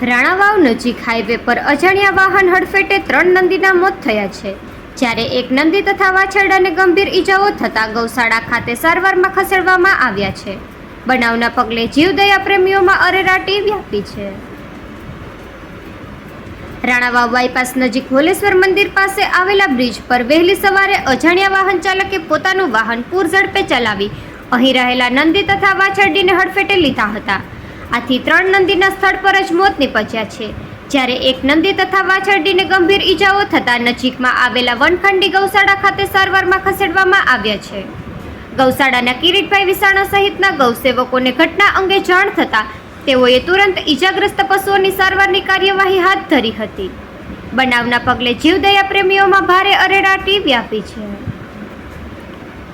રાણાવાવ નજીક હાઈવે પર અજાણ્યા વાહન હડફેટે 3 નંદીના મોત થયા છે, જ્યારે એક નંદી તથા વાછરડાને ગંભીર ઈજાઓ થતાં ગૌશાળા ખાતે સારવારમાં ખસેડવામાં આવ્યા છે. બનાવના પગલે જીવદયા પ્રેમીઓમાં અરેરાટી વ્યાપી છે. રાણાવાવ બાયપાસ નજીક હોલેશ્વર મંદિર પાસે આવેલા બ્રિજ પર વહેલી સવારે અજાણ્યા વાહન ચાલકે પોતાનું વાહન પૂર ઝડપે ચલાવી અહીં રહેલા નંદી તથા વાછરડીને હડફેટે લીધા હતા. આથી 3 નંદીના સ્થળ પર જ મોત નીપજ્યા છે, જ્યારે એક નંદી તથા વાછરડીને ગંભીર ઈજાઓ થતાં નજીકમાં આવેલા વનખંડી ગૌશાળા ખાતે સારવારમાં ખસેડવામાં આવ્યા છે. ગૌશાળાના કિરીટભાઈ વિસાણા સહિતના ગૌસેવકોને ઘટના અંગે જાણ થતાં તેઓએ તુરંત ઈજાગ્રસ્ત પશુઓની સારવારની કાર્યવાહી હાથ ધરી હતી. બનાવના પગલે જીવદયા પ્રેમીઓમાં ભારે અરેરાટી વ્યાપી છે.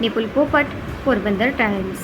નિપુલ પોપટ, પોરબંદર ટાઈમ્સ.